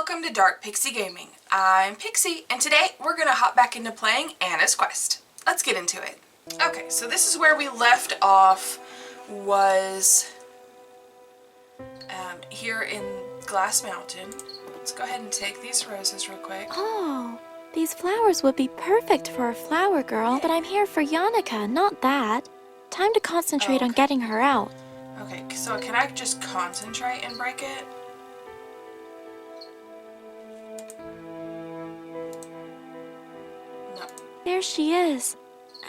welcome to Dark Pixie Gaming. I'm Pixie, and today we're gonna hop back into playing Anna's Quest. Let's get into it. Okay, so this is where we left off, was here in Glass Mountain. Let's go ahead and take these roses real quick. Oh, these flowers would be perfect for a flower girl, but I'm here for Yannicka, not that. Time to concentrate on getting her out. Okay, so can I just concentrate and break it? No. There she is.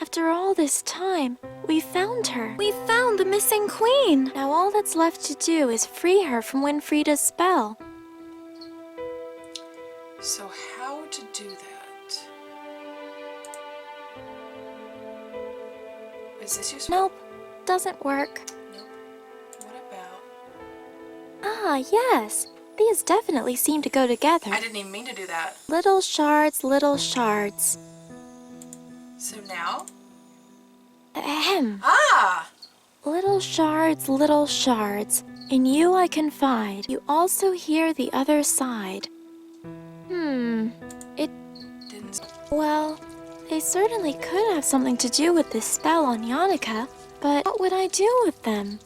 After all this time, we found her. We found the missing queen. Now all that's left to do is free her from Winfrieda's spell. So how to do that? Is this useful? Nope, doesn't work. Nope. What about? Ah, yes. These definitely seem to go together. I didn't even mean to do that. Little shards, little shards. So now? Ahem. Ah! Little shards, in you I confide. You also hear the other side. It... Didn't... Well, they certainly could have something to do with this spell on Yannicka, but what would I do with them?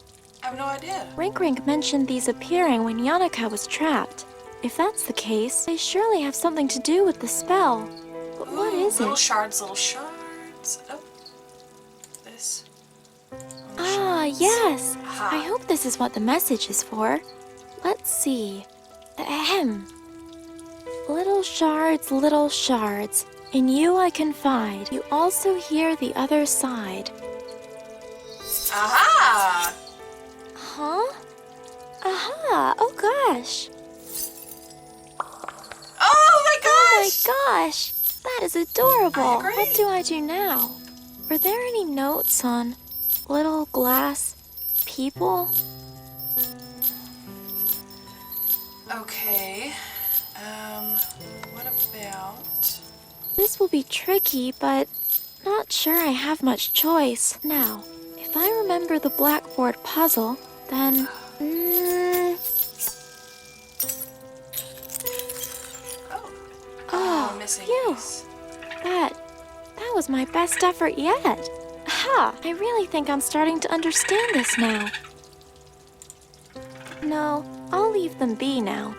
I have no idea. Rink mentioned these appearing when Yannicka was trapped. If that's the case, they surely have something to do with the spell. But Ooh, what is little it? shards, little shards. Oh. This. Ah, yes. Aha. I hope this is what the message is for. Let's see. Ahem. Little shards, in you I confide. You also hear the other side. Aha! Huh? Aha! Oh gosh! Oh my Oh gosh! my gosh! That is adorable! I agree. What do I do now? Were there any notes on little glass people? Okay. What about... This will be tricky, but not sure I have much choice. Now, if I remember the blackboard puzzle, then... Oh, missing phew. piece. That was my best effort yet. Ha! I really think I'm starting to understand this now. No, I'll leave them be now.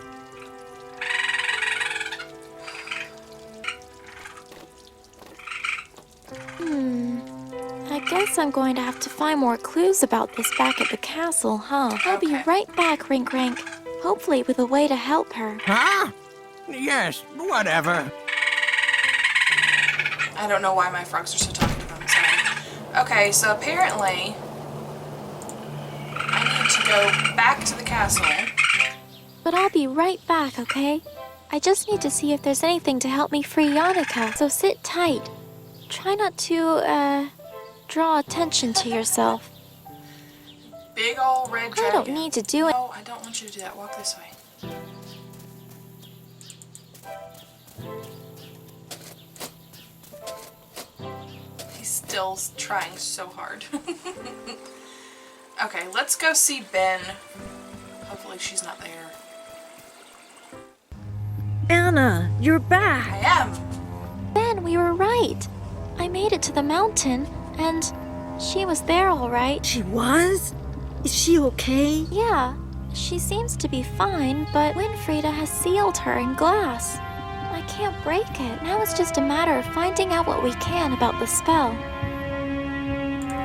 I guess I'm going to have to find more clues about this back at the castle, huh? I'll be right back, Rink. Hopefully with a way to help her. Huh? Yes, whatever. I don't know why my frogs are so talkative. I'm sorry. Okay, so apparently I need to go back to the castle. But I'll be right back, okay? I just need to see if there's anything to help me free Yannicka, so sit tight. Try not to, draw attention to yourself. Big old red dragon. I don't need to do it. No, I don't want you to do that. Walk this way. He's still trying so hard. Okay, let's go see Ben. Hopefully she's not there. Anna, you're back! I am! Ben, we were right. I made it to the mountain, and she was there all right. She was? Is she okay? Yeah, she seems to be fine, but Winfrieda has sealed her in glass. I can't break it. Now it's just a matter of finding out what we can about the spell.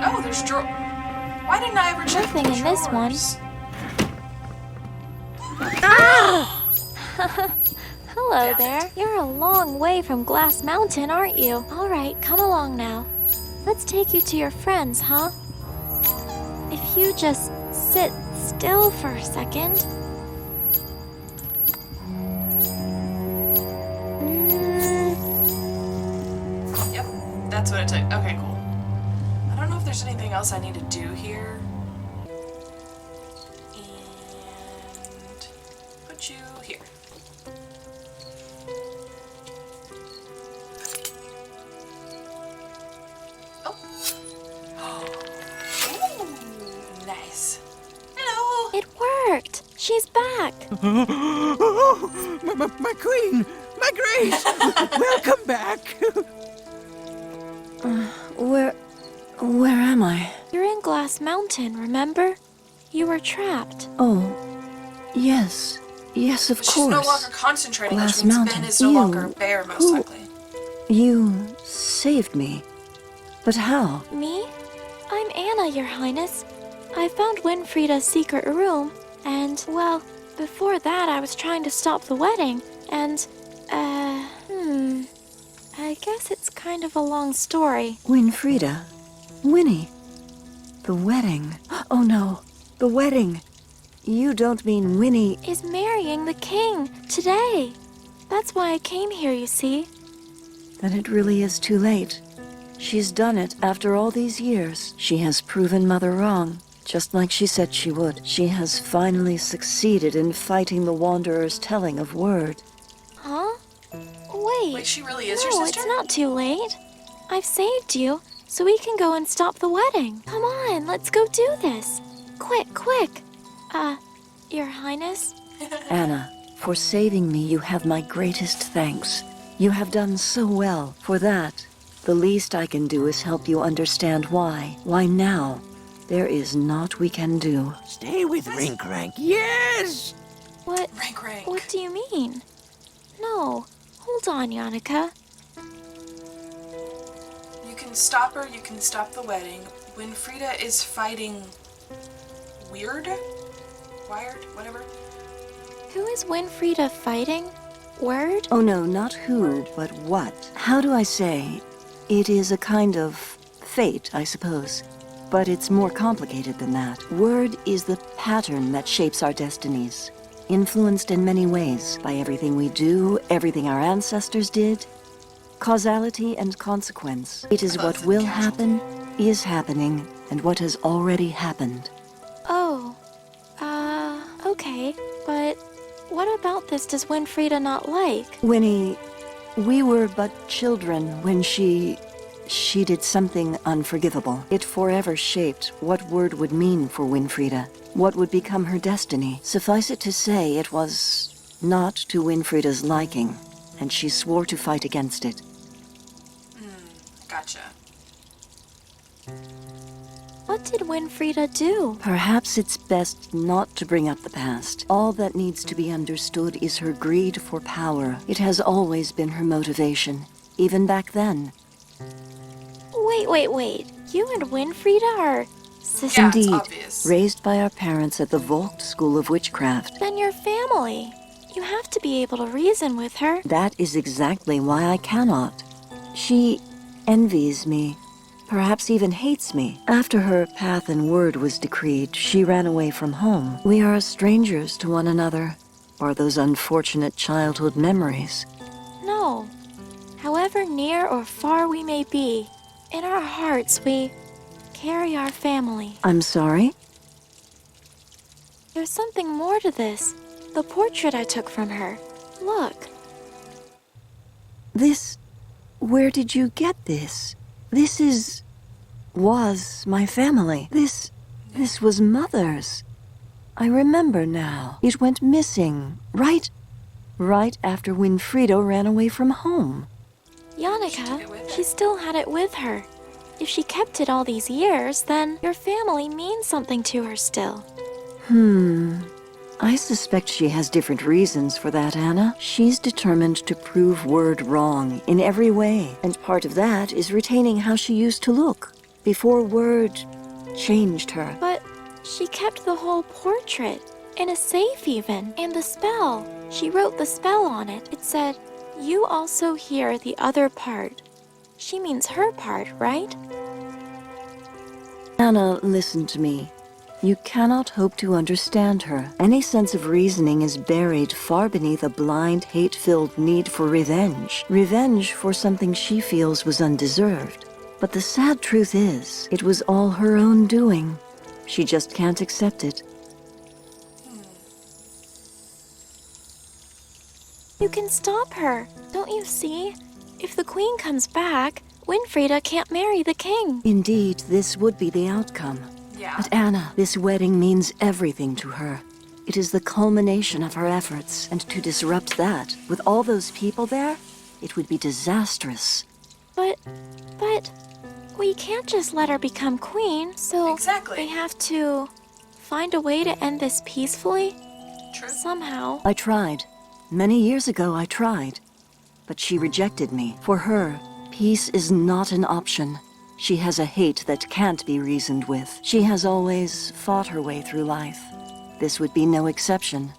Oh, there's drawer. Why didn't I ever check Nothing the in this one. drawers? Hello Damn there. You're a long way from Glass Mountain, aren't you? All right, come along now. Let's take you to your friends, huh? If you just sit still for a second. Yep, that's what it took. Okay, cool. I don't know if there's anything else I need to do here. And put you here. Oh. Ooh, nice. Hello. It worked. She's back. My queen! My grace! Welcome back! Where am I? You're in Glass Mountain, remember? You were trapped. Oh, yes. Yes, of She's course. no longer concentrating, Glass which means Mountain. Ben is no You- longer a bear, most who- likely. You saved me. But how? Me? I'm Anna, Your Highness. I found Winfrieda's secret room, and, well, before that I was trying to stop the wedding, and, I guess it's kind of a long story. Winfrieda? Winnie? The wedding? Oh no, the wedding. You don't mean Winnie... Is marrying the king today. That's why I came here, you see. Then it really is too late. She's done it after all these years. She has proven Mother wrong, just like she said she would. She has finally succeeded in fighting the Wanderer's telling of word. Huh? Wait. Wait, she really is your No, sister? it's not too late. I've saved you, so we can go and stop the wedding. Come on, let's go do this. Quick, quick. Your Highness? Anna, for saving me, you have my greatest thanks. You have done so well. For that, the least I can do is help you understand why. Why now? There is naught we can do. Stay with Rinkrank, yes! What? Rank, rank. What do you mean? No. Hold on, Yannicka. You can stop her, you can stop the wedding. Winfrieda is fighting... Wired? Whatever. Who is Winfrieda fighting? Word? Oh no, not who, but what. How do I say? It is a kind of fate, I suppose. But it's more complicated than that. Word is the pattern that shapes our destinies. Influenced in many ways by everything we do, everything our ancestors did. Causality and consequence. It is what will happen, is happening, and what has already happened. Oh. Okay. But what about this does Winfrieda not like? Winnie, we were but children when she did something unforgivable. It forever shaped what word would mean for Winfrieda, what would become her destiny. Suffice it to say, it was not to Winfrieda's liking, and she swore to fight against it. Gotcha. What did Winfrieda do? Perhaps it's best not to bring up the past. All that needs to be understood is her greed for power. It has always been her motivation, even back then. Wait. You and Winfrieda are sisters? Yeah, it's Indeed, obvious. raised by our parents at the Volk School of Witchcraft. Then your family. You have to be able to reason with her. That is exactly why I cannot. She envies me, perhaps even hates me. After her path and word was decreed, she ran away from home. We are strangers to one another, or those unfortunate childhood memories. No. However near or far we may be, in our hearts we carry our family. I'm sorry? There's something more to this. The portrait I took from her. Look. This... Where did you get this? This was my family. This was Mother's. I remember now. It went missing, right after Winfrieda ran away from home. She took it with Yannicka, her. she still had it with her. If she kept it all these years, then your family means something to her still. I suspect she has different reasons for that, Anna. She's determined to prove Word wrong in every way, and part of that is retaining how she used to look before Word changed her. But she kept the whole portrait, in a safe even, and the spell. She wrote the spell on it. It said, "You also hear the other part." She means her part, right? Anna, listen to me. You cannot hope to understand her. Any sense of reasoning is buried far beneath a blind, hate-filled need for revenge. Revenge for something she feels was undeserved. But the sad truth is, it was all her own doing. She just can't accept it. You can stop her. Don't you see? If the queen comes back, Winfrieda can't marry the king. Indeed, this would be the outcome. Yeah. But Anna, this wedding means everything to her. It is the culmination of her efforts, and to disrupt that, with all those people there, it would be disastrous. But, we can't just let her become queen, so Exactly. they have to find a way to end this peacefully? True. Somehow. I tried. Many years ago, I tried. But she rejected me. For her, peace is not an option. She has a hate that can't be reasoned with. She has always fought her way through life. This would be no exception.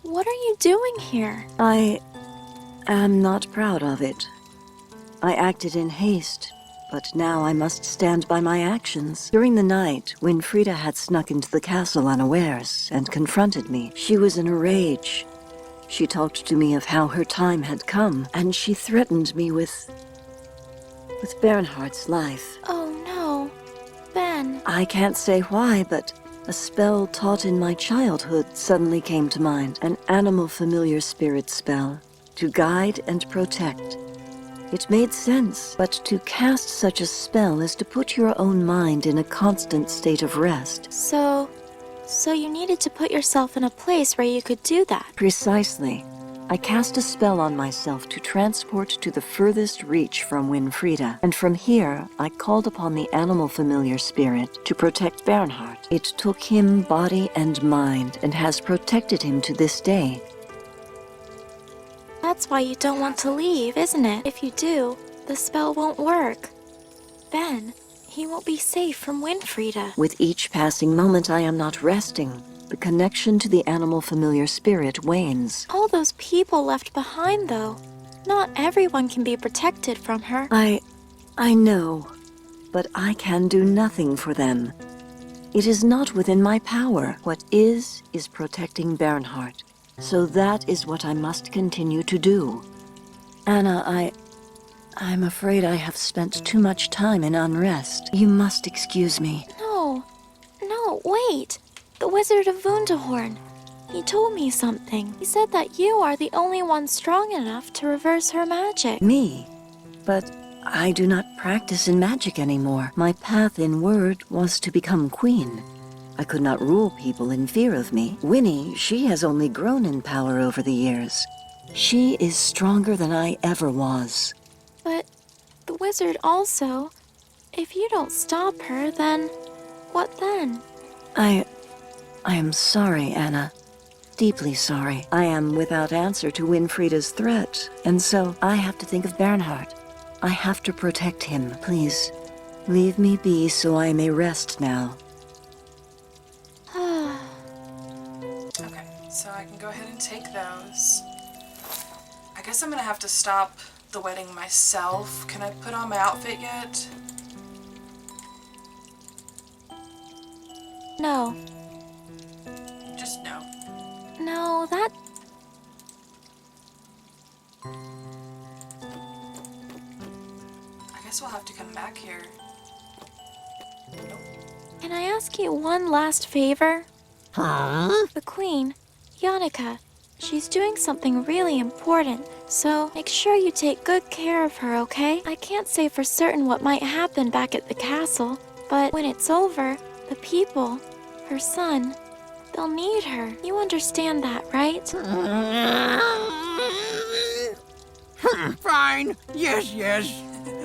What are you doing here? I am not proud of it. I acted in haste, but now I must stand by my actions. During the night, when Frida had snuck into the castle unawares and confronted me, she was in a rage. She talked to me of how her time had come, and she threatened me with Bernhardt's life. Oh no. Ben. I can't say why, but a spell taught in my childhood suddenly came to mind. An animal familiar spirit spell, to guide and protect. It made sense, but to cast such a spell is to put your own mind in a constant state of rest. So you needed to put yourself in a place where you could do that. Precisely. I cast a spell on myself to transport to the furthest reach from Winfrieda, and from here I called upon the animal familiar spirit to protect Bernhardt. It took him body and mind and has protected him to this day. That's why you don't want to leave, isn't it? If you do, the spell won't work. Ben, he won't be safe from Winfrieda. With each passing moment I am not resting. The connection to the animal familiar spirit wanes. All those people left behind, though. Not everyone can be protected from her. I know, but I can do nothing for them. It is not within my power. What is protecting Bernhardt. So that is what I must continue to do. Anna, I'm afraid I have spent too much time in unrest. You must excuse me. No, wait. The Wizard of Wunderhorn. He told me something. He said that you are the only one strong enough to reverse her magic. Me? But I do not practice in magic anymore. My path in word was to become queen. I could not rule people in fear of me. Winnie, she has only grown in power over the years. She is stronger than I ever was. But the wizard also... If you don't stop her, then... What then? I am sorry, Anna. Deeply sorry. I am without answer to Winfrieda's threat, and so I have to think of Bernhardt. I have to protect him. Please, leave me be so I may rest now. Okay, so I can go ahead and take those. I guess I'm gonna have to stop the wedding myself. Can I put on my outfit yet? No. Just no. No, that... I guess we'll have to come back here. Nope. Can I ask you one last favor? Huh? The Queen, Yannicka, she's doing something really important, so make sure you take good care of her, okay? I can't say for certain what might happen back at the castle, but when it's over, the people, her son, they'll need her. You understand that, right? Fine. Yes.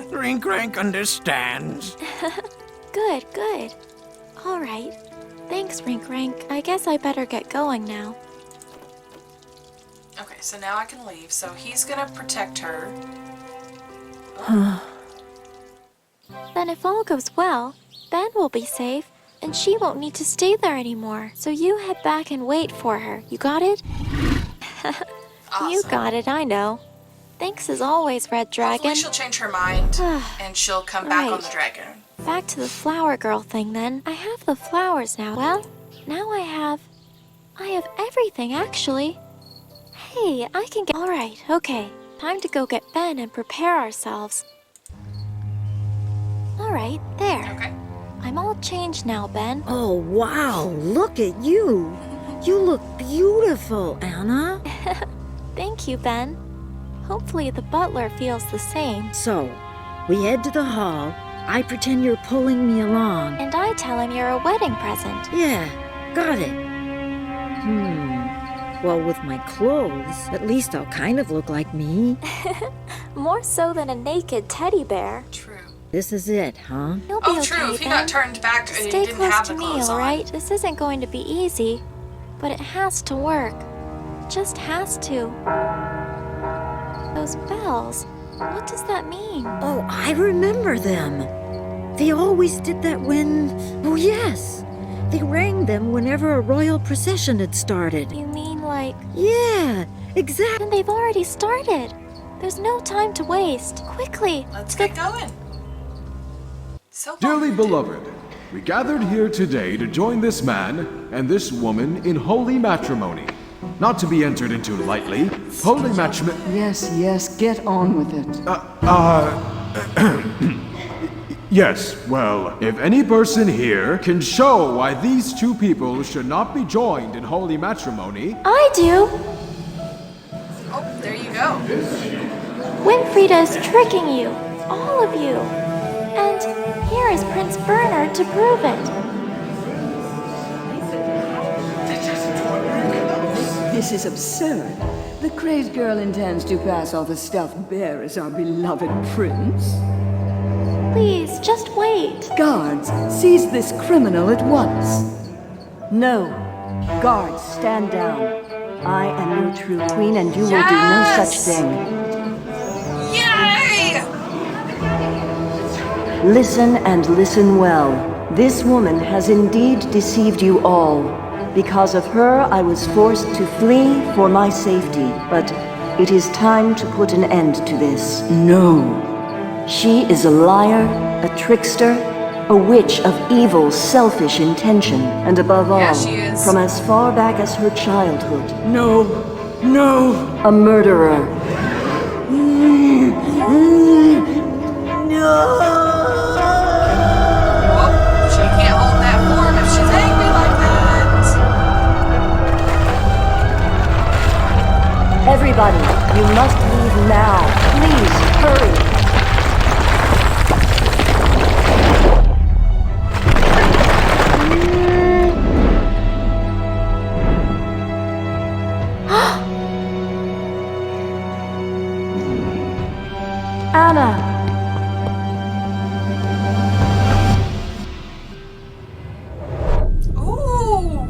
Rink understands. Good. All right. Thanks, Rink Rank. I guess I better get going now. Okay, so now I can leave. So he's gonna protect her. Then if all goes well, Ben will be safe, and she won't need to stay there anymore. So you head back and wait for her. You got it? Awesome. You got it, I know. Thanks as always, Red Dragon. Hopefully she'll change her mind and she'll come back on Right. the dragon. Back to the flower girl thing then. I have the flowers now. Well, now I have everything actually. Hey, I can get... Alright, okay. Time to go get Ben and prepare ourselves. Alright, there. Okay. I'm all changed now, Ben. Oh, wow, look at you. You look beautiful, Anna. Thank you, Ben. Hopefully the butler feels the same. So, we head to the hall. I pretend you're pulling me along. And I tell him you're a wedding present. Yeah, got it. Well, with my clothes, at least I'll kind of look like me. More so than a naked teddy bear. True. This is it, huh? You'll be Oh, okay, true. If he Ben. got turned back and he Stay didn't close have to the me, clothes all on. right? This isn't going to be easy, but it has to work. Just has to. Those bells. What does that mean? Oh, I remember them. They always did that when... Oh, yes. They rang them whenever a royal procession had started. You mean like... Yeah, exactly. And they've already started. There's no time to waste. Quickly. Let's get going. So Dearly long. beloved, we gathered here today to join this man and this woman in holy matrimony. Not to be entered into lightly, holy matrimony... Yes, yes, get on with it. Yes, well, if any person here can show why these two people should not be joined in holy matrimony... I do. Oh, there you go. Winfrida's tricking you. All of you. And here is Prince Bernard to prove it. This is absurd. The crazed girl intends to pass off the stuffed bear as our beloved prince. Please, just wait. Guards, seize this criminal at once. No. Guards, stand down. I am your true queen, and you will do no Yes! such thing. Yay! Listen and listen well. This woman has indeed deceived you all. Because of her, I was forced to flee for my safety. But it is time to put an end to this. No. She is a liar, a trickster, a witch of evil, selfish intention, and above all, Yeah, she is. from as far back as her childhood, No. No. a murderer. Oh, she can't hold that form if she's angry like that. Everybody, you must leave now. Please, hurry. Anna! Ooh.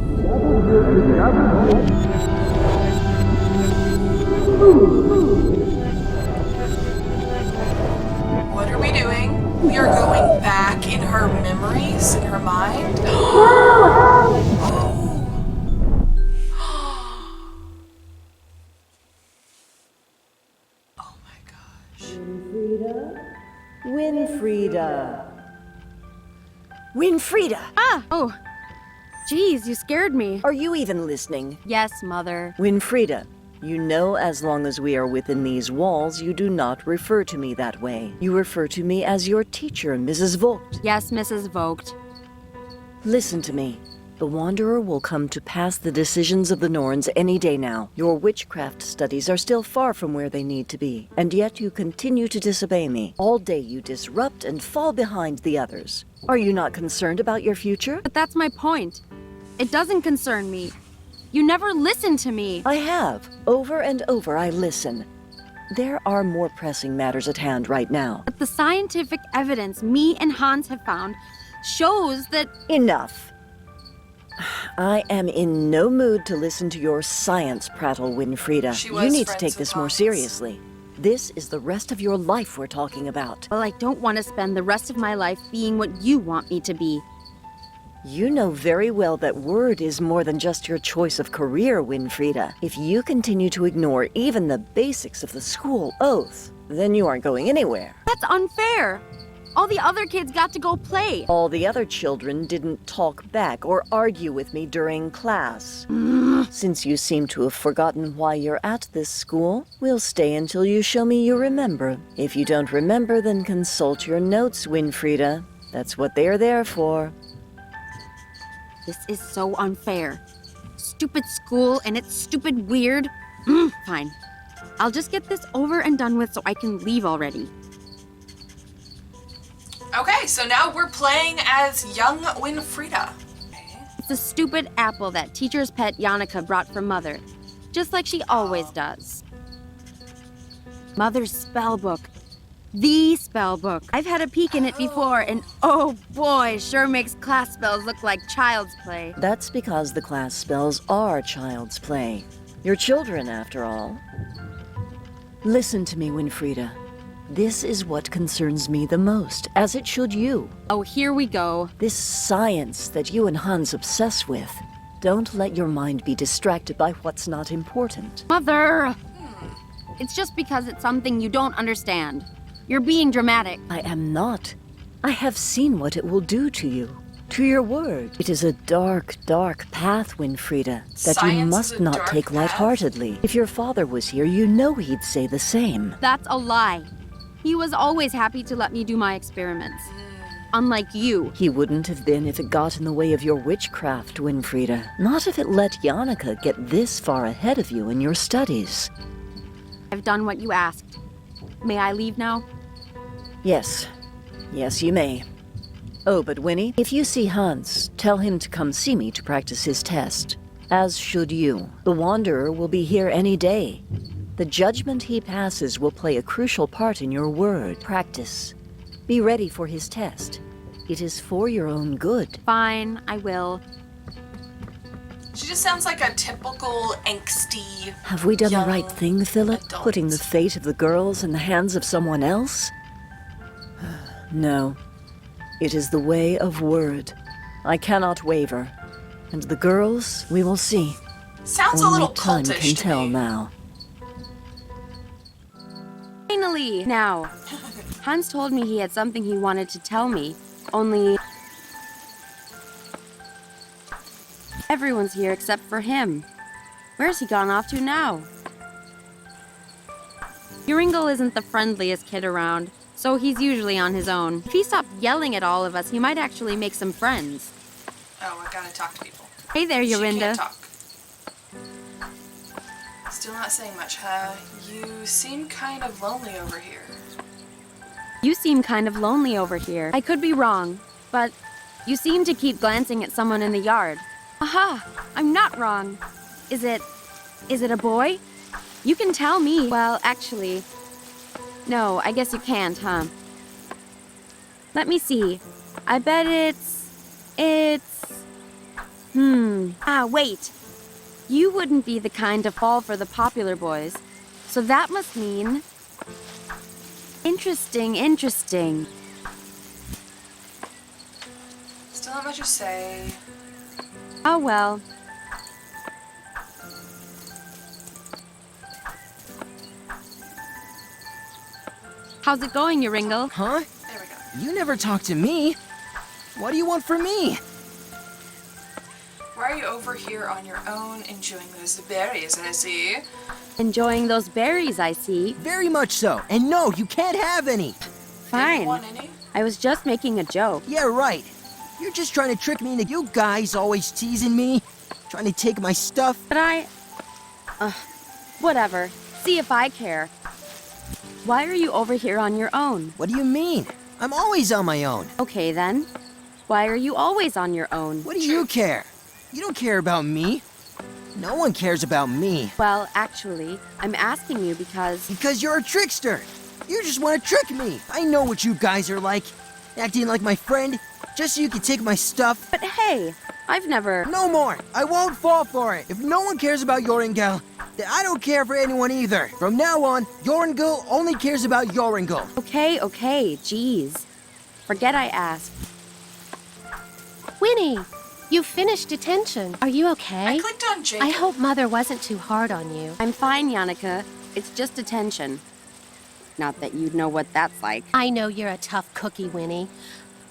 What are we doing? We are going back in her memories, in her mind. Oh my gosh. Winfrieda. Winfrieda! Oh, geez, you scared me. Are you even listening? Yes, Mother. Winfrieda, you know as long as we are within these walls, you do not refer to me that way. You refer to me as your teacher, Mrs. Vogt. Yes, Mrs. Vogt. Listen to me. The Wanderer will come to pass the decisions of the Norns any day now. Your witchcraft studies are still far from where they need to be, and yet you continue to disobey me. All day you disrupt and fall behind the others. Are you not concerned about your future? But that's my point. It doesn't concern me. You never listen to me. I have. Over and over I listen. There are more pressing matters at hand right now. But the scientific evidence me and Hans have found shows that... Enough. I am in no mood to listen to your science prattle, Winfrieda. She was You need to friends take with this more Hans. seriously. This is the rest of your life we're talking about. Well, I don't want to spend the rest of my life being what you want me to be. You know very well that word is more than just your choice of career, Winfrieda. If you continue to ignore even the basics of the school oath, then you aren't going anywhere. That's unfair. All the other kids got to go play. All the other children didn't talk back or argue with me during class. Since you seem to have forgotten why you're at this school, we'll stay until you show me you remember. If you don't remember, then consult your notes, Winfrieda. That's what they're there for. This is so unfair. Stupid school and it's stupid weird. Fine. I'll just get this over and done with so I can leave already. Okay, so now we're playing as young Winfrieda. It's a stupid apple that teacher's pet Yannicka brought from Mother, just like she always does. Mother's spell book. The spell book. I've had a peek in it before, and oh boy, sure makes class spells look like child's play. That's because the class spells are child's play. You're children, after all. Listen to me, Winfrieda. This is what concerns me the most, as it should you. Oh, here we go. This science that you and Hans obsess with. Don't let your mind be distracted by what's not important. Mother! It's just because it's something you don't understand. You're being dramatic. I am not. I have seen what it will do to you, to your word. It is a dark, dark path, Winfrieda, that you Science must is a not dark take path? lightheartedly. If your father was here, you know he'd say the same. That's a lie. He was always happy to let me do my experiments. Unlike you. He wouldn't have been if it got in the way of your witchcraft, Winfrieda. Not if it let Yannicka get this far ahead of you in your studies. I've done what you asked. May I leave now? Yes. Yes, you may. Oh, but Winnie, if you see Hans, tell him to come see me to practice his test. As should you. The Wanderer will be here any day. The judgment he passes will play a crucial part in your word. Practice. Be ready for his test. It is for your own good. Fine, I will. She just sounds like a typical angsty. Have we done the young right thing, Philip? adult. Putting the fate of the girls in the hands of someone else? No. It is the way of word. I cannot waver. And the girls, we will see. Sounds a Only little time cultish can to tell me. now. Finally! Now, Hans told me he had something he wanted to tell me, only... everyone's here except for him. Where's he gone off to now? Uringle isn't the friendliest kid around, so he's usually on his own. If he stopped yelling at all of us, he might actually make some friends. Oh, I gotta talk to people. Hey there, She Yorinda. can't talk. Still not saying much, huh? You seem kind of lonely over here. You seem kind of lonely over here. I could be wrong, but you seem to keep glancing at someone in the yard. Aha! I'm not wrong. Is it a boy? You can tell me. Well, actually, no, I guess you can't, huh? Let me see. I bet wait. You wouldn't be the kind to fall for the popular boys. So that must mean... Interesting. Still not much to say. Oh well. How's it going, Yoringle? Huh? There we go. You never talk to me. What do you want from me? Why are you over here on your own enjoying those berries, I see? Enjoying those berries, I see. Very much so. And no, you can't have any. Didn't Fine. want any? I was just making a joke. Yeah, right. You're just trying to trick me into you guys always teasing me. Trying to take my stuff. But whatever. See if I care. Why are you over here on your own? What do you mean? I'm always on my own. Okay then. Why are you always on your own? What do you care? You don't care about me. No one cares about me. Well, actually, I'm asking you because... Because you're a trickster. You just want to trick me. I know what you guys are like. Acting like my friend, just so you can take my stuff. But hey, I've never... No more. I won't fall for it. If no one cares about Yoringel, then I don't care for anyone either. From now on, Yoringel only cares about Yoringel. Okay, jeez. Forget I asked. Winnie, you finished detention. Are you okay? I clicked on Jacob. I hope Mother wasn't too hard on you. I'm fine, Yannicka. It's just detention. Not that you'd know what that's like. I know you're a tough cookie, Winnie.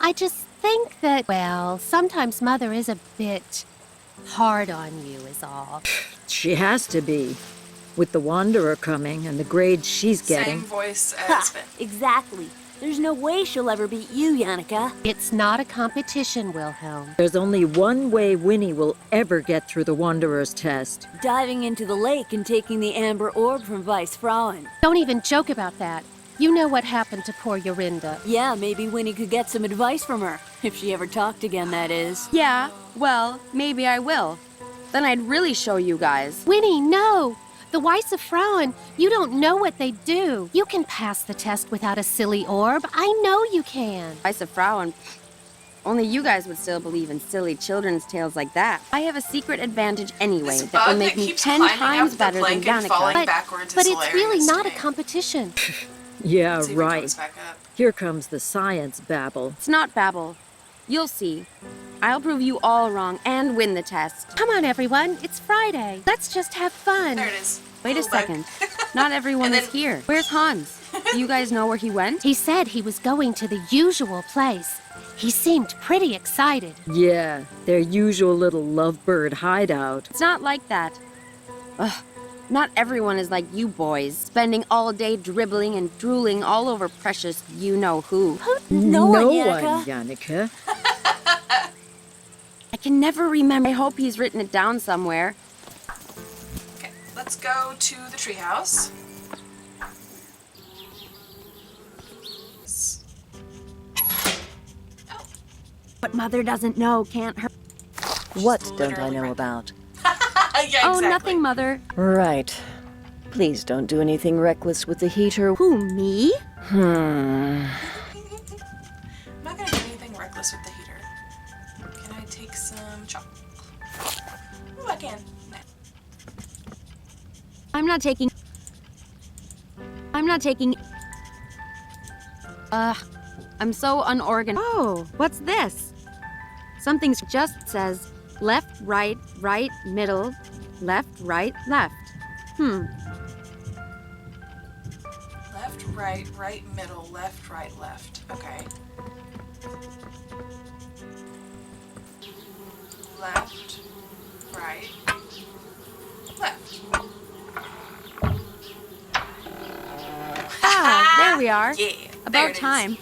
I just think that, well, sometimes Mother is a bit hard on you is all. She has to be. With the Wanderer coming and the grades she's getting. Same voice as Finn. Exactly. There's no way she'll ever beat you, Yannicka. It's not a competition, Wilhelm. There's only one way Winnie will ever get through the Wanderer's test. Diving into the lake and taking the amber orb from Vice Frauen. Don't even joke about that. You know what happened to poor Yorinda. Yeah, maybe Winnie could get some advice from her. If she ever talked again, that is. Yeah, well, maybe I will. Then I'd really show you guys. Winnie, no! The Weisse Frauen, you don't know what they do. You can pass the test without a silly orb. I know you can. Weisse Frauen. Only you guys would still believe in silly children's tales like that. I have a secret advantage anyway This that will bug make that me keeps 10 climbing times up the better than plank and Yannicka. falling backwards But is it's really hilarious not to a me. Yeah, competition. Let's see if it right. comes back up. Here comes the science babble. It's not babble. You'll see. I'll prove you all wrong and win the test. Come on, everyone. It's Friday. Let's just have fun. There it is. Wait a Little bug. second. Not everyone And is then- here. Where's Hans? Do you guys know where he went? He said he was going to the usual place. He seemed pretty excited. Yeah, their usual little lovebird hideout. It's not like that. Ugh. Not everyone is like you boys, spending all day dribbling and drooling all over precious you-know-who. No one, Yannicka. one, Yannicka. I can never remember. I hope he's written it down somewhere. Okay, let's go to the treehouse. What Mother doesn't know can't hurt. What don't I literally know right. about? Yeah, Oh, exactly. nothing, Mother. Right. Please don't do anything reckless with the heater. Who, me? I'm not gonna do anything reckless with the heater. Can I take some chalk? Ooh, I can. Nah. I'm not taking. I'm so unorganized. Oh, what's this? Something just says left, right, right, middle, left, right, left. Left, right, right, middle, left, right, left. Okay. Left, right, left. Ah, there we are. Yeah. there About it is. time.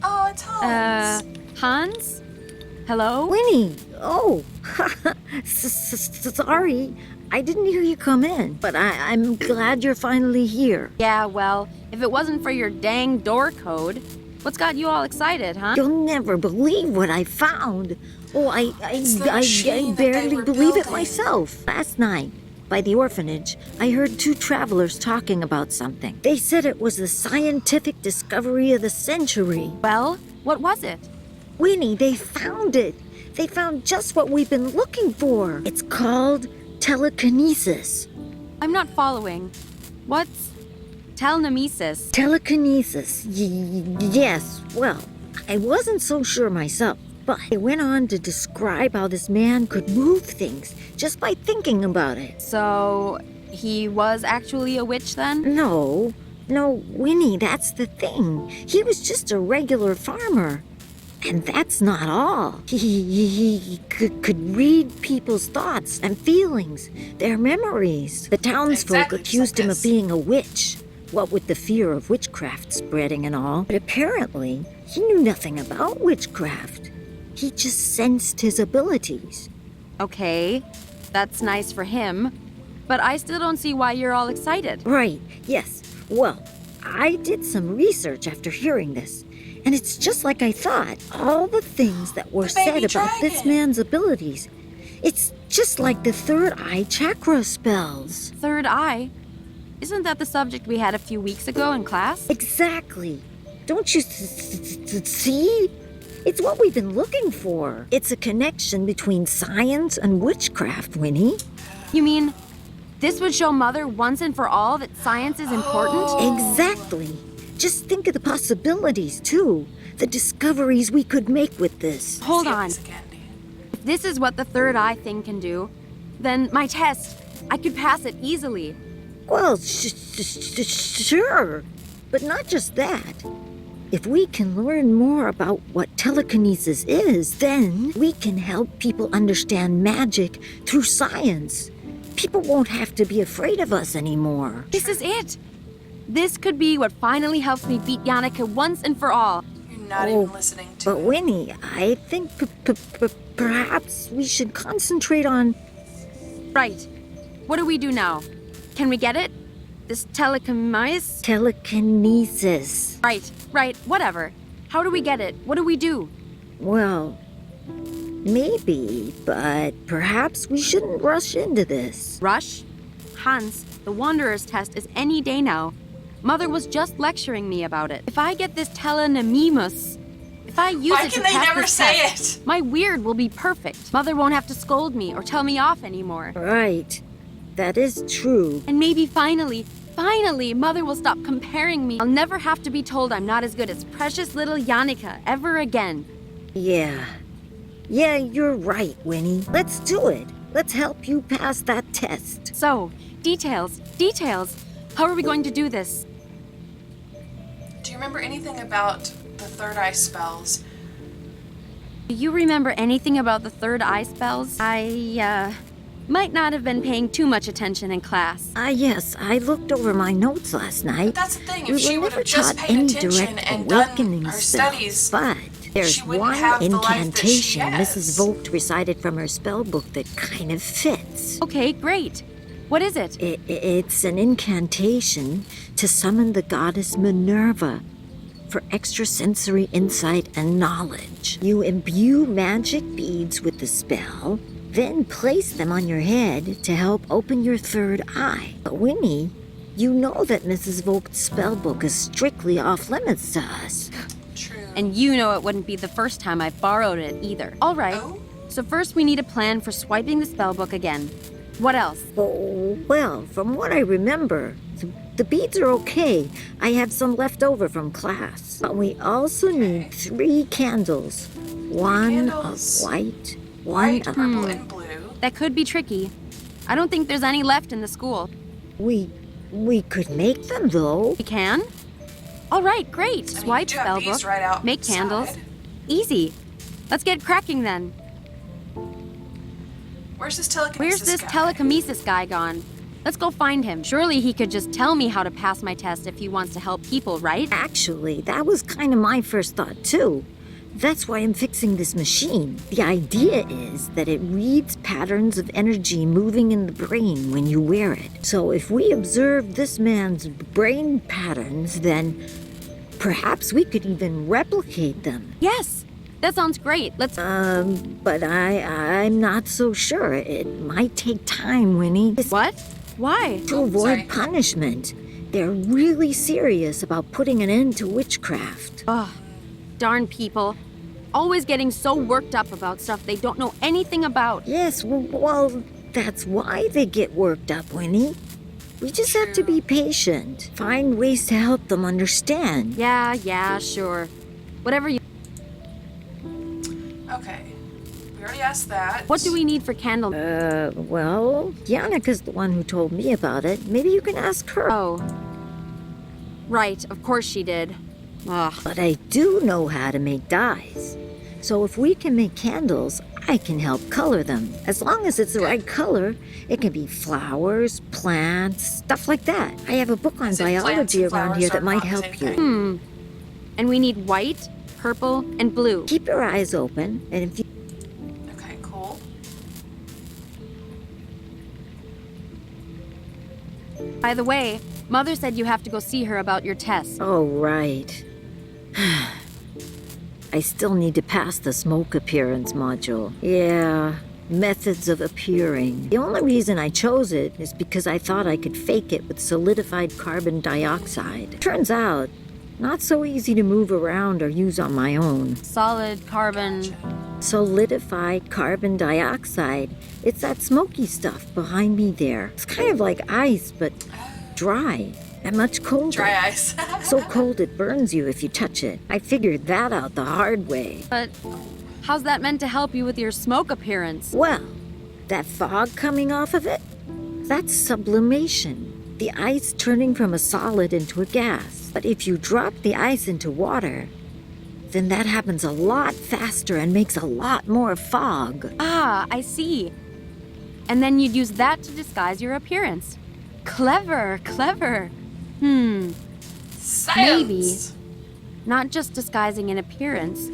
Oh, it's Hans. Hans? Hello? Winnie! Oh! Sorry. I didn't hear you come in, but I'm glad you're finally here. Yeah, well, if it wasn't for your dang door code, what's got you all excited, huh? You'll never believe what I found. Oh, I the machine that they barely were believe it building. myself. Last night, by the orphanage, I heard two travelers talking about something. They said it was the scientific discovery of the century. Well, what was it? Winnie, they found it. They found just what we've been looking for. It's called telekinesis. I'm not following. What's telenemesis? Telekinesis. Yes, well, I wasn't so sure myself, but I went on to describe how this man could move things just by thinking about it. So, he was actually a witch then? No, Winnie, that's the thing. He was just a regular farmer. And that's not all. He could read people's thoughts and feelings, their memories. The townsfolk Exactly, just accused like him this. of being a witch, what with the fear of witchcraft spreading and all. But apparently, he knew nothing about witchcraft. He just sensed his abilities. Okay, that's nice for him. But I still don't see why you're all excited. Right, yes. Well, I did some research after hearing this. And it's just like I thought. All the things that were The said baby about this dragon. man's abilities. It's just like the third eye chakra spells. Third eye? Isn't that the subject we had a few weeks ago in class? Exactly. Don't you see? It's what we've been looking for. It's a connection between science and witchcraft, Winnie. You mean this would show Mother once and for all that science is important? Exactly. Just think of the possibilities, too. The discoveries we could make with this. Hold Let's on. get this candy. If this is what the third eye thing can do, then my test, I could pass it easily. Well, sure. But not just that. If we can learn more about what telekinesis is, then we can help people understand magic through science. People won't have to be afraid of us anymore. This is it. This could be what finally helps me beat Yannicka once and for all. You're not even listening to But it. Winnie, I think perhaps we should concentrate on... Right. What do we do now? Can we get it? This telekinesis? Telekinesis. Right, whatever. How do we get it? What do we do? Well, maybe, but perhaps we shouldn't rush into this. Rush? Hans, the Wanderer's test is any day now. Mother was just lecturing me about it. If I get this telekinesis, if I use Why it to can they pass never this say test, it? my weird will be perfect. Mother won't have to scold me or tell me off anymore. Right. That is true. And maybe finally, Mother will stop comparing me. I'll never have to be told I'm not as good as precious little Yannicka ever again. Yeah. Yeah, you're right, Winnie. Let's do it. Let's help you pass that test. So, details. How are we going to do this? Do you remember anything about the third eye spells? Do you remember anything about the third eye spells? I might not have been paying too much attention in class. Yes, I looked over my notes last night. But that's the thing, We if she were would never have just taught paid any attention direct and done awakening her spells, studies, but there's she wouldn't one have the life that she incantation has. Mrs. Vogt recited from her spell book that kind of fits. Okay, great. What is it? It's an incantation to summon the goddess Minerva for extrasensory insight and knowledge. You imbue magic beads with the spell, then place them on your head to help open your third eye. But Winnie, you know that Mrs. Vogt's spellbook is strictly off limits to us. True. And you know it wouldn't be the first time I've borrowed it either. All right. Oh? So first we need a plan for swiping the spellbook again. What else? Oh, well, from what I remember, the beads are okay. I have some left over from class. But we also need 3 candles. One candles. of white, one White, of... purple, and blue. That could be tricky. I don't think there's any left in the school. We could make them, though. We can? All right, great. I mean, Swipe you do have bees spellbook, right out make outside. candles. Easy. Let's get cracking then. Where's this telekinesis Where's this guy? telekinesis guy gone? Let's go find him. Surely he could just tell me how to pass my test if he wants to help people, right? Actually, that was kind of my first thought, too. That's why I'm fixing this machine. The idea is that it reads patterns of energy moving in the brain when you wear it. So if we observe this man's brain patterns, then perhaps we could even replicate them. Yes, that sounds great. Let's... But I'm not so sure. It might take time, Winnie. What? Why? To avoid sorry. punishment. They're really serious about putting an end to witchcraft. Ugh, darn people. Always getting so worked up about stuff they don't know anything about. Yes, well, that's why they get worked up, Winnie. We just have to be patient. Find ways to help them understand. Yeah, sure. Whatever you... Okay. We already asked that. What do we need for candle... Well, Yannika's the one who told me about it. Maybe you can ask her. Oh. Right, of course she did. Ugh. But I do know how to make dyes. So if we can make candles, I can help color them. As long as it's the right color, it can be flowers, plants, stuff like that. I have a book on As if plants biology and around flowers here are that might not the help same you. thing. And we need white, purple, and blue. Keep your eyes open, and if you... Okay, cool. By the way, Mother said you have to go see her about your test. Oh, right. I still need to pass the smoke appearance module. Yeah, methods of appearing. The only reason I chose it is because I thought I could fake it with solidified carbon dioxide. Turns out, not so easy to move around or use on my own. Solid carbon... Solidified carbon dioxide. It's that smoky stuff behind me there. It's kind of like ice, but dry and much colder. Dry ice. So cold it burns you if you touch it. I figured that out the hard way. But how's that meant to help you with your smoke appearance? Well, that fog coming off of it, that's sublimation. The ice turning from a solid into a gas. But if you drop the ice into water, then that happens a lot faster and makes a lot more fog. Ah, I see. And then you'd use that to disguise your appearance. Clever. Science. Maybe. Not just disguising an appearance,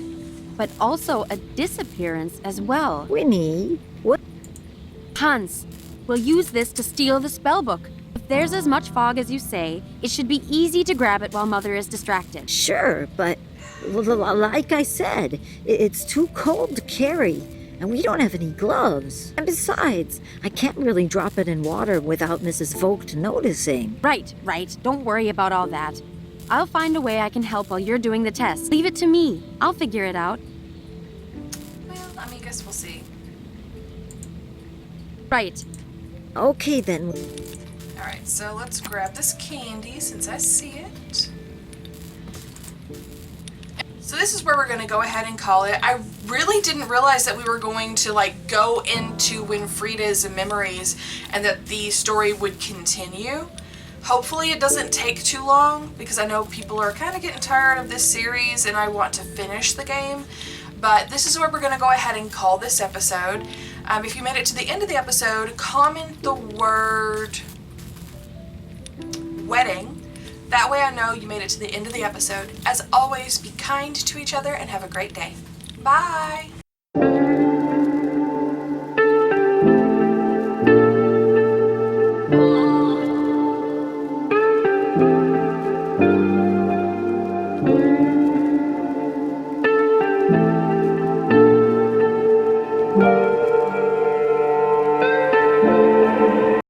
but also a disappearance as well. Winnie, what? Hans, we'll use this to steal the spellbook. If there's as much fog as you say, it should be easy to grab it while Mother is distracted. Sure, but like I said, it's too cold to carry, and we don't have any gloves. And besides, I can't really drop it in water without Mrs. Vogt noticing. Right. Don't worry about all that. I'll find a way I can help while you're doing the test. Leave it to me. I'll figure it out. Well, I mean, guess we'll see. Right. Okay, then. Alright, so let's grab this candy since I see it. So this is where we're going to go ahead and call it. I really didn't realize that we were going to like go into Winfrieda's memories and that the story would continue. Hopefully it doesn't take too long because I know people are kind of getting tired of this series and I want to finish the game. But this is where we're going to go ahead and call this episode. If you made it to the end of the episode, comment the word wedding. That way I know you made it to the end of the episode. As always, be kind to each other and have a great day. Bye!